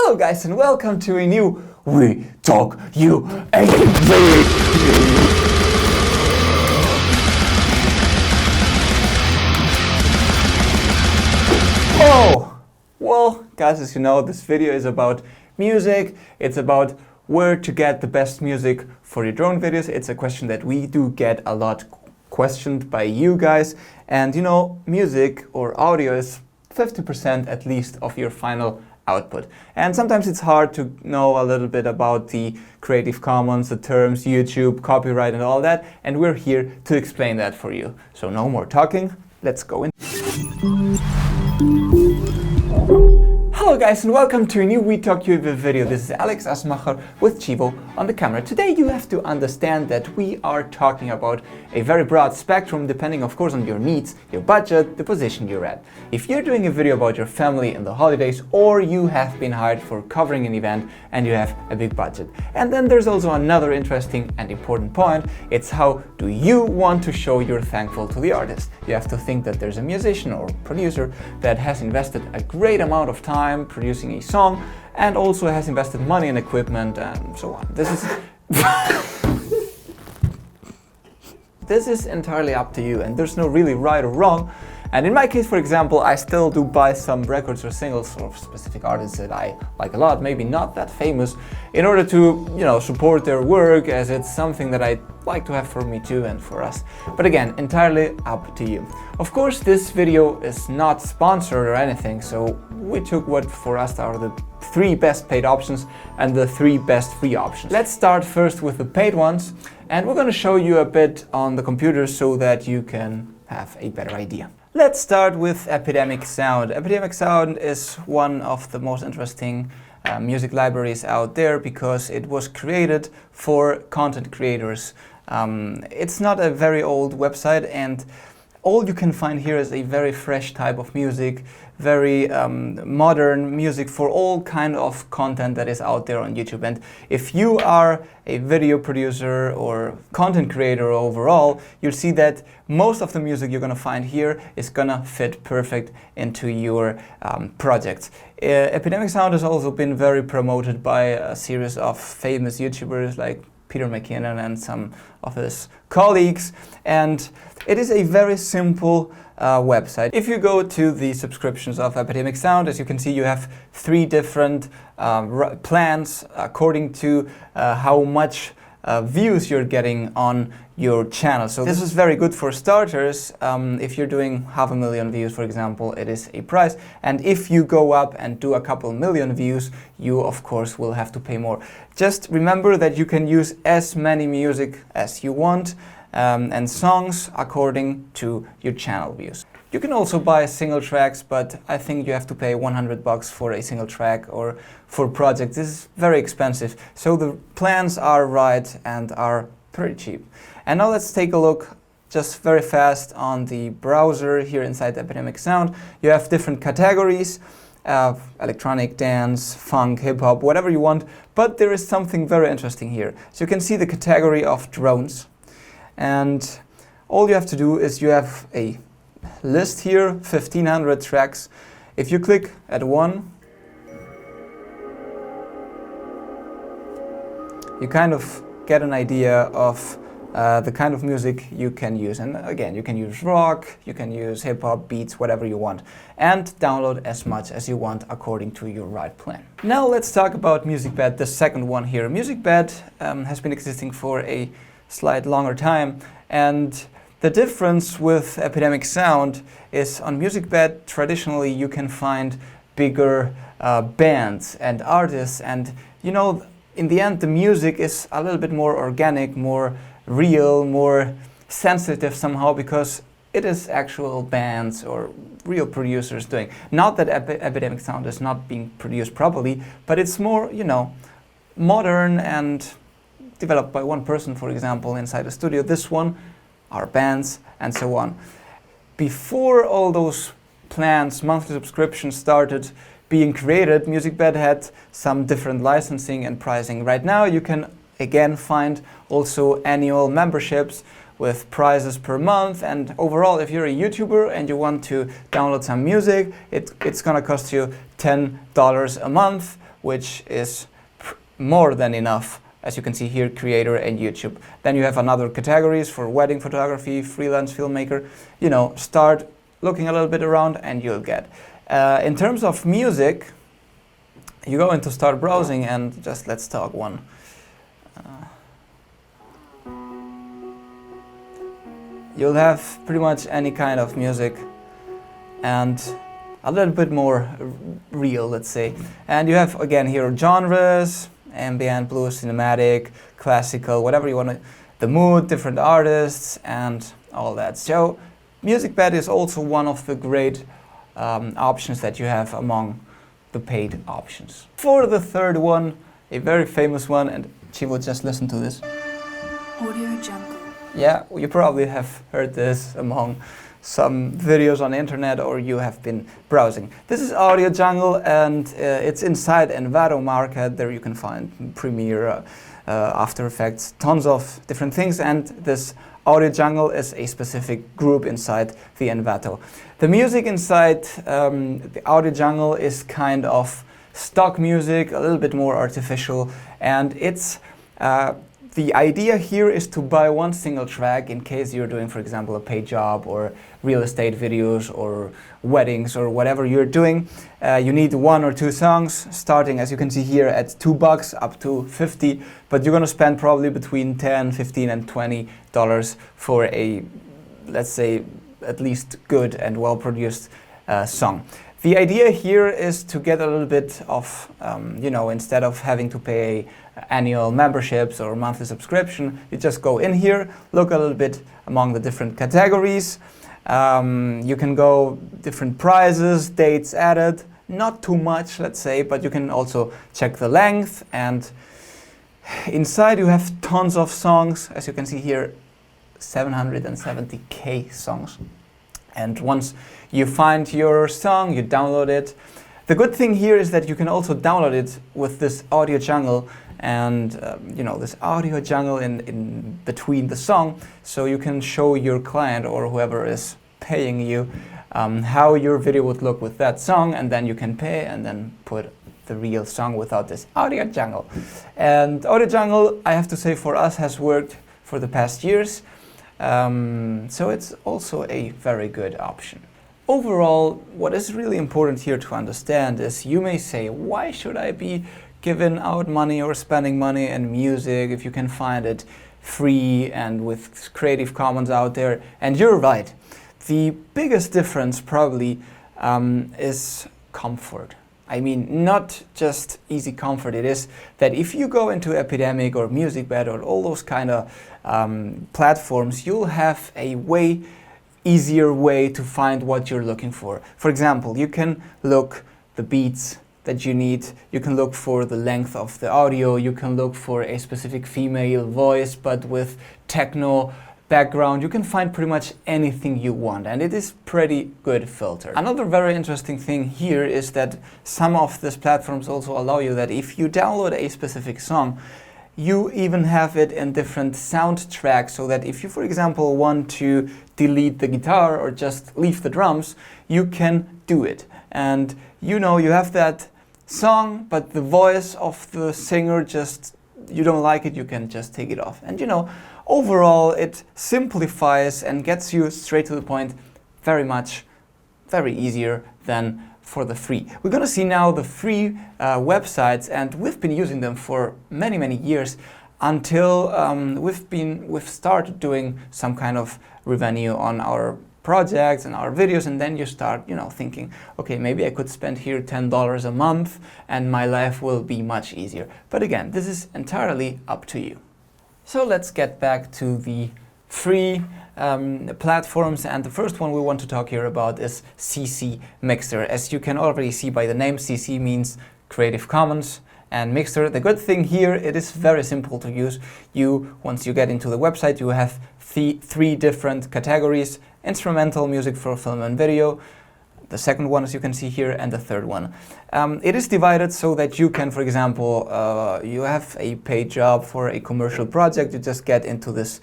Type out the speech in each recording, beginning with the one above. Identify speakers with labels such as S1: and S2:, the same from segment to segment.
S1: Hello guys and welcome to a new We Talk UAV! Oh! Well guys, as you know, this video is about music. It's about where to get the best music for your drone videos. It's a question that we do get a lot questioned by you guys. And you know, music or audio is 50% at least of your final output. And sometimes it's hard to know a little bit about the Creative Commons, the terms, YouTube, copyright and all that. And we're here to explain that for you. So no more talking, let's go in. Hello guys and welcome to a new We Talk UAV video. This is Alex Asmacher with Chivo on the camera. Today you have to understand that we are talking about a very broad spectrum depending of course on your needs, your budget, the position you're at. If you're doing a video about your family in the holidays or you have been hired for covering an event and you have a big budget. And then there's also another interesting and important point. It's how do you want to show you're thankful to the artist. You have to think that there's a musician or producer that has invested a great amount of time producing a song and also has invested money in equipment and so on. This is entirely up to you and there's no really right or wrong. And in my case, for example, I still do buy some records or singles of specific artists that I like a lot, maybe not that famous, in order to, you know, support their work, as it's something that I like to have for me too and for us. But again, entirely up to you. Of course, this video is not sponsored or anything, so we took what for us are the 3 best paid options and the 3 best free options. Let's start first with the paid ones, and we're going to show you a bit on the computer so that you can have a better idea. Let's start with Epidemic Sound. Epidemic Sound is one of the most interesting music libraries out there because it was created for content creators. It's not a very old website and all you can find here is a very fresh type of music, very modern music for all kind of content that is out there on YouTube. And if you are a video producer or content creator overall, you'll see that most of the music you're gonna find here is gonna fit perfect into your projects. Epidemic Sound has also been very promoted by a series of famous YouTubers like Peter McKinnon and some of his colleagues, and it is a very simple website. If you go to the subscriptions of Epidemic Sound, as you can see, you have 3 different plans according to how much views you're getting on your channel. So this is very good for starters. If you're doing 500,000 views, for example, it is a price. And if you go up and do a couple million views, you of course will have to pay more. Just remember that you can use as many music as you want and songs according to your channel views. You can also buy single tracks, but I think you have to pay $100 for a single track or for projects. This is very expensive. So the plans are right and are pretty cheap. And now let's take a look just very fast on the browser here inside Epidemic Sound. You have different categories, electronic, dance, funk, hip-hop, whatever you want. But there is something very interesting here. So you can see the category of drones. And all you have to do is you have a list here, 1500 tracks. If you click at one, you kind of get an idea of the kind of music you can use. And again, you can use rock, you can use hip-hop, beats, whatever you want, and download as much as you want according to your right plan. Now let's talk about MusicBed, the second one here. MusicBed has been existing for a slight longer time, and the difference with Epidemic Sound is on MusicBed, traditionally you can find bigger bands and artists, and you know, in the end the music is a little bit more organic, more real, more sensitive somehow, because it is actual bands or real producers doing. Not that Epidemic Sound is not being produced properly, but it's more, you know, modern and developed by one person, for example, inside a studio. This one are bands and so on. Before all those plans, monthly subscriptions started being created, MusicBed had some different licensing and pricing. Right now you can again find also annual memberships with prices per month, and overall if you're a YouTuber and you want to download some music, it's gonna cost you $10 a month, which is more than enough. As you can see here, creator and YouTube. Then you have another categories for wedding photography, freelance filmmaker. You know, start looking a little bit around and you'll get. In terms of music, you go into start browsing and just let's talk one. You'll have pretty much any kind of music and a little bit more real, let's say. And you have again here genres, ambient, blues, cinematic, classical, whatever you want to, the mood, different artists, and all that. So MusicBed is also one of the great options that you have among the paid options. For the third one, a very famous one, and she would just listen to this.
S2: Audio Jungle.
S1: Yeah, you probably have heard this among some videos on the internet or you have been browsing. This is Audio Jungle and it's inside Envato Market. There you can find Premiere, After Effects, tons of different things, and this Audio Jungle is a specific group inside the Envato. The music inside the Audio Jungle is kind of stock music, a little bit more artificial, and it's the idea here is to buy one single track in case you're doing, for example, a paid job or real estate videos or weddings or whatever you're doing. You need 1 or 2 songs, starting, as you can see here, at $2 up to 50, but you're going to spend probably between 10, 15 and $20 for a, let's say, at least good and well-produced song. The idea here is to get a little bit of, you know, instead of having to pay annual memberships or monthly subscription, you just go in here, look a little bit among the different categories. You can go different prices, dates added, not too much, let's say, but you can also check the length, and inside you have tons of songs. As you can see here, 770k songs. And once you find your song, you download it. The good thing here is that you can also download it with this Audio Jungle, and you know, this Audio Jungle in between the song, so you can show your client or whoever is paying you how your video would look with that song, and then you can pay and then put the real song without this Audio Jungle. And Audio Jungle, I have to say, for us has worked for the past years. So it's also a very good option. Overall, what is really important here to understand is, you may say, why should I be giving out money or spending money in music if you can find it free and with Creative Commons out there? And you're right. The biggest difference probably is comfort. I mean, not just easy comfort. It is that if you go into Epidemic or MusicBed or all those kind of platforms, you'll have a way easier way to find what you're looking for. For example, you can look the beats that you need, you can look for the length of the audio, you can look for a specific female voice but with techno background. You can find pretty much anything you want, and it is pretty good filter. Another very interesting thing here is that some of these platforms also allow you that if you download a specific song, you even have it in different soundtracks, so that if you, for example, want to delete the guitar or just leave the drums, you can do it. And you know, you have that song, but the voice of the singer just, you don't like it, you can just take it off. And you know, overall it simplifies and gets you straight to the point very easier than for the free. We're gonna see now the free websites, and we've been using them for many years until we've started doing some kind of revenue on our projects and our videos, and then you start, you know, thinking, okay, maybe I could spend here $10 a month and my life will be much easier. But again, this is entirely up to you. So let's get back to the free platforms, and the first one we want to talk here about is CC Mixer. As you can already see by the name, CC means Creative Commons, and Mixer, the good thing here, it is very simple to use. Once you get into the website, you have three different categories: instrumental music for film and video, the second one, as you can see here, and the third one. It is divided so that you can, for example, you have a paid job for a commercial project, you just get into this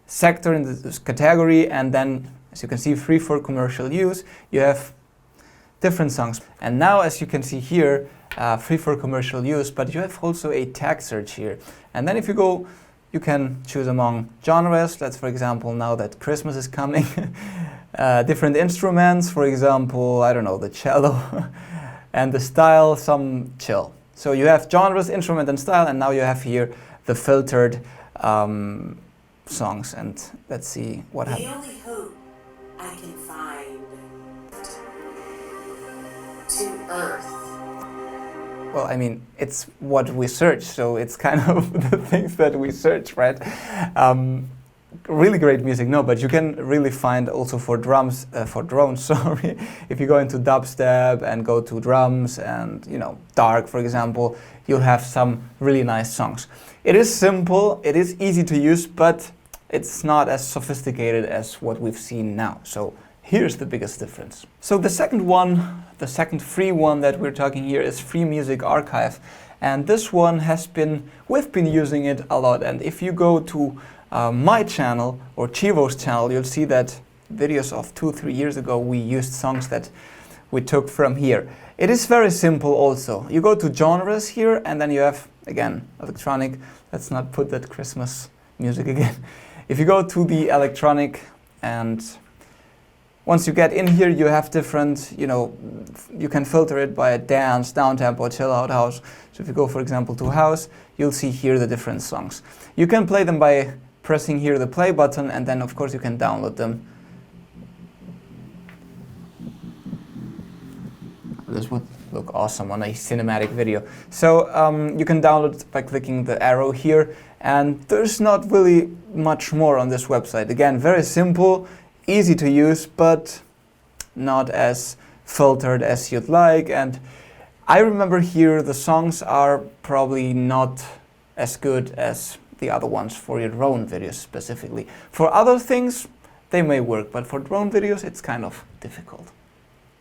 S1: sector, in this category, and then, as you can see, free for commercial use. You have different songs. And now, as you can see here, free for commercial use, but you have also a tag search here. And then if you go, you can choose among genres. That's, for example, now that Christmas is coming, different instruments, for example, I don't know, the cello, and the style, some chill. So you have genres, instrument, and style, and now you have here the filtered songs. And let's see what happens.
S3: The only hope I can find to Earth.
S1: Well, I mean, it's what we search, so it's kind of the things that we search, right? Really great music, no, but you can really find also for drums, for drones, sorry. If you go into dubstep and go to drums and, you know, dark, for example, you'll have some really nice songs. It is simple, it is easy to use, but it's not as sophisticated as what we've seen now. So here's the biggest difference. So the second one, the second free one that we're talking here is Free Music Archive. And this one we've been using it a lot. And if you go to my channel or Chivo's channel, you'll see that videos of 2-3 years ago we used songs that we took from here. It is very simple also. You go to genres here and then you have, again, electronic. Let's not put that Christmas music again. If you go to the electronic, and once you get in here, you have different, you know, you can filter it by dance, downtempo, chill out, house. So if you go, for example, to house, you'll see here the different songs. You can play them by pressing here the play button, and then of course you can download them. This would look awesome on a cinematic video. So you can download it by clicking the arrow here, and there's not really much more on this website. Again, very simple, easy to use, but not as filtered as you'd like. And I remember here the songs are probably not as good as the other ones for your drone videos specifically. For other things, they may work, but for drone videos, it's kind of difficult.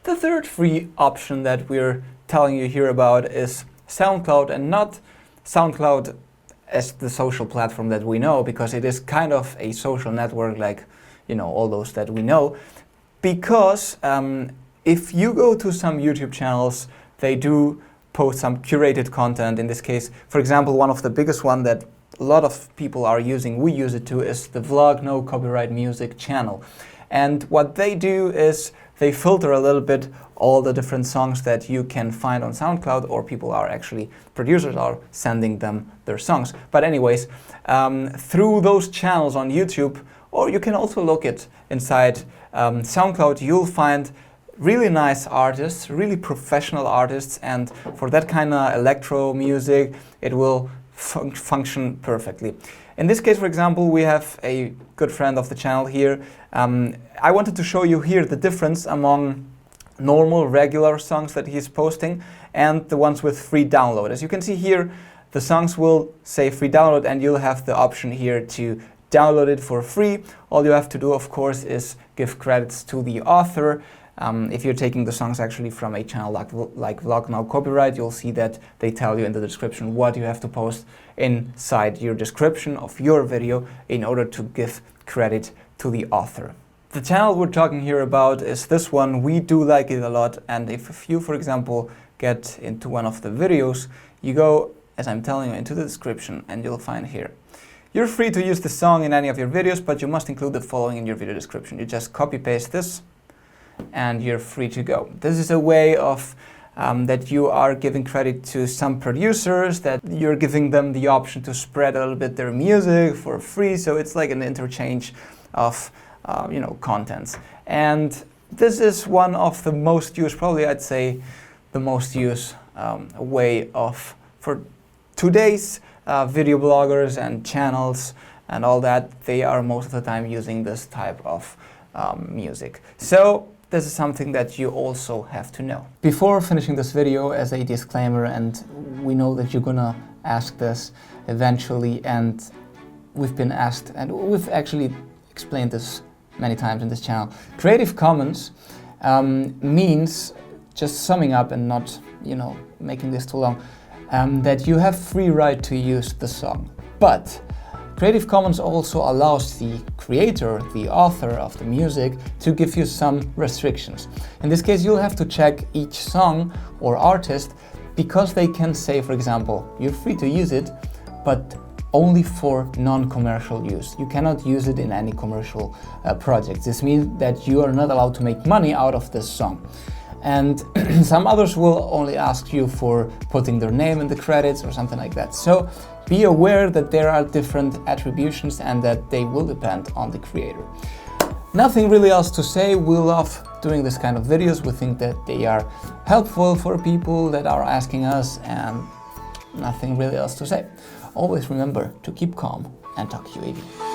S1: The third free option that we're telling you here about is SoundCloud, and not SoundCloud as the social platform that we know, because it is kind of a social network like, you know, all those that we know. Because if you go to some YouTube channels, they do post some curated content. In this case, for example, one of the biggest one that a lot of people are using, we use it too, is the Vlog No Copyright Music channel. And what they do is they filter a little bit all the different songs that you can find on SoundCloud, or people are actually, producers are sending them their songs. But anyways, through those channels on YouTube, or you can also look it inside SoundCloud, you'll find really nice artists, really professional artists, and for that kind of electro music, it will function perfectly. In this case, for example, we have a good friend of the channel here. I wanted to show you here the difference among normal, regular songs that he's posting and the ones with free download. As you can see here, the songs will say free download, and you'll have the option here to download it for free. All you have to do, of course, is give credits to the author. If you're taking the songs actually from a channel like Vlog No Copyright, you'll see that they tell you in the description what you have to post inside your description of your video in order to give credit to the author. The channel we're talking here about is this one. We do like it a lot, and if you, for example, get into one of the videos, you go, as I'm telling you, into the description, and you'll find here. You're free to use the song in any of your videos, but you must include the following in your video description. You just copy-paste this, and you're free to go. This is a way of that you are giving credit to some producers, that you're giving them the option to spread a little bit their music for free. So it's like an interchange of you know, contents. And this is one of the most used, probably I'd say the most used way of, for today's video bloggers and channels and all that, they are most of the time using this type of music. So this is something that you also have to know. Before finishing this video, as a disclaimer, and we know that you're gonna ask this eventually, and we've been asked, and we've actually explained this many times in this channel. Creative Commons means, just summing up and not, you know, making this too long, that you have free right to use the song. But Creative Commons also allows the creator, the author of the music, to give you some restrictions. In this case, you'll have to check each song or artist, because they can say, for example, you're free to use it, but only for non-commercial use. You cannot use it in any commercial project. This means that you are not allowed to make money out of this song. And some others will only ask you for putting their name in the credits or something like that. So be aware that there are different attributions and that they will depend on the creator. Nothing really else to say. We love doing this kind of videos. We think that they are helpful for people that are asking us, and nothing really else to say. Always remember to keep calm and talk UAV.